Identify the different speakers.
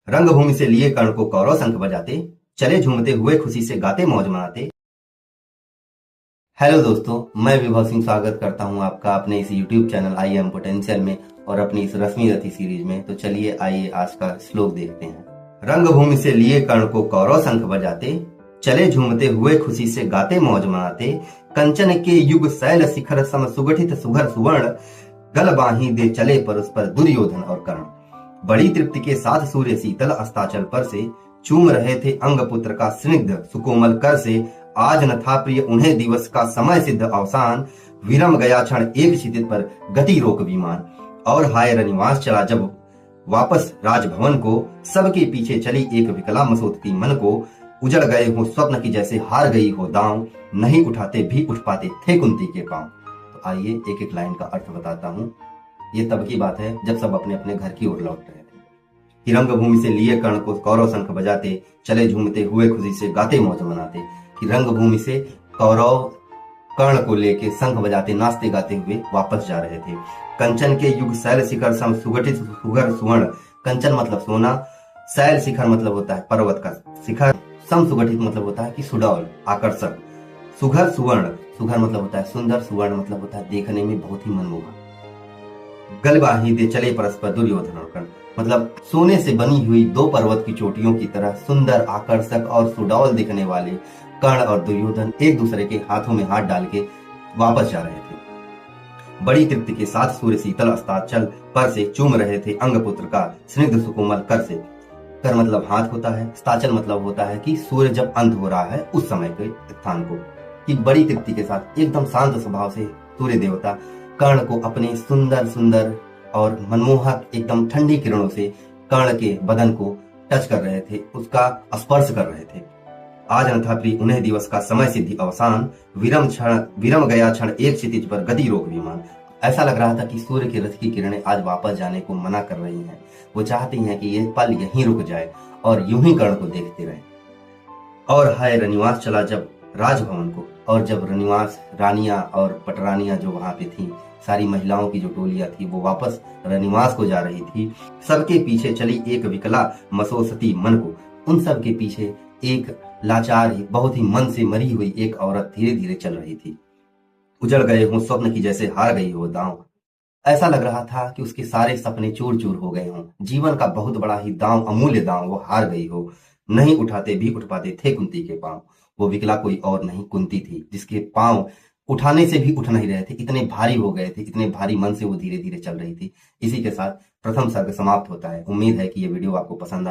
Speaker 1: रंगभूमि से लिए कर्ण को कौरव शंख बजाते, चले झूमते हुए खुशी से गाते मौज मनाते। हेलो दोस्तों, मैं विभव सिंह स्वागत करता हूं आपका अपने इस YouTube channel I am potential में और अपनी इस रश्मि रथी सीरीज में। तो चलिए आइए आज का श्लोक देखते हैं। रंगभूमि से लिए कर्ण को कौरव शंख बजाते, चले झूमते हुए खुशी से गाते मौज मनाते। कंचन के युग शैल शिखर सम सुगठित सुघर सुवर्ण, गल बाही दे चले पर उस पर दुर्योधन और कर्ण। बड़ी तृप्ति के साथ सूर्य शीतल अस्ताचल पर से चूम रहे थे अंग पुत्र का स्निग्ध सुकोमल कर से। आज न था प्रिय उन्हें दिवस का समय सिद्ध अवसान, विरम गया क्षण एक क्षितिज पर गति रोक विमान। और हाय रनिवास चला जब वापस राजभवन को, सबके पीछे चली एक विकला मसोतती मन को। उजड़ गए हो स्वप्न की जैसे हार गई हो दांव, नहीं उठाते भी उठ पाते थे कुंती के पांव। तो आइए एक एक लाइन का अर्थ बताता हूँ। ये तब की बात है जब सब अपने अपने घर की ओर लौट रहे थे कि रंगभूमि से लिए कर्ण को कौरव शंख बजाते, चले झूमते हुए खुशी से गाते मौज मनाते। कि रंगभूमि से कौरव कर्ण को लेके शंख बजाते नाचते गाते हुए वापस जा रहे थे। कंचन के युग शैल शिखर सम सुगठित सुघर सुवर्ण। कंचन मतलब सोना, शैल शिखर मतलब होता है पर्वत का शिखर, सम सुगठित मतलब होता है कि सुडौल आकर्षक, सुघर सुवर्ण, सुघर मतलब होता है सुंदर, सुवर्ण मतलब होता है देखने में बहुत ही मनमोहक। गलबाही दे चले परस्पर दुर्योधन और कर्ण मतलब सोने से बनी हुई दो पर्वत की चोटियों की तरह सुंदर आकर्षक और सुडौल दिखने वाले कर्ण और दुर्योधन एक दूसरे के हाथों में हाथ डाल के वापस जा रहे थे। बड़ी तृप्ति के साथ सूर्य शीतल अस्ताचल पर से चूम रहे थे अंग पुत्र का स्निग्ध सुकोमल कर से। कर मतलब हाथ होता है, अस्ताचल मतलब होता है कि सूर्य जब अंत हो रहा है उस समय के स्थान को। कि बड़ी तृप्ति के साथ एकदम शांत स्वभाव से सूर्य देवता कर्ण को अपने सुंदर सुंदर और मनमोहक एकदम ठंडी किरणों से कर्ण के बदन को टच कर रहे थे, उसका स्पर्श कर रहे थे। आज न था प्रिय उन्हें दिवस का समय सिद्धि अवसान, विरम गया क्षण एक क्षितिज पर गति रोक विमान। ऐसा लग रहा था कि सूर्य के रथ की किरणें आज वापस जाने को मना कर रही हैं। वो चाहती हैं कि ये पल यहीं रुक जाए और यूं ही कर्ण को देखते रहे। और हाय रनिवास चला जब राजभवन को, और जब रनिवास रानियां और पटरानियां जो वहां पे थी, सारी महिलाओं की जो टोलियां थी वो वापस रनिवास को जा रही थी। सबके पीछे चली एक विकला मसोसती मन को, उन सब के पीछे एक लाचार बहुत ही मन से मरी हुई एक औरत धीरे धीरे चल रही थी। उजड़ गए हों स्वप्न की जैसे हार गई हो दांव। ऐसा लग रहा था कि उसके सारे सपने चूर चूर हो गए हों, जीवन का बहुत बड़ा ही दांव, अमूल्य दांव वो हार गई हो। नहीं उठाते भी उठ पाते थे कुंती के पांव। वो विकला कोई और नहीं कुंती थी, जिसके पांव उठाने से भी उठ नहीं रहे थे, इतने भारी हो गए थे, इतने भारी मन से वो धीरे धीरे चल रही थी। इसी के साथ प्रथम सर्ग समाप्त होता है। उम्मीद है कि ये वीडियो आपको पसंद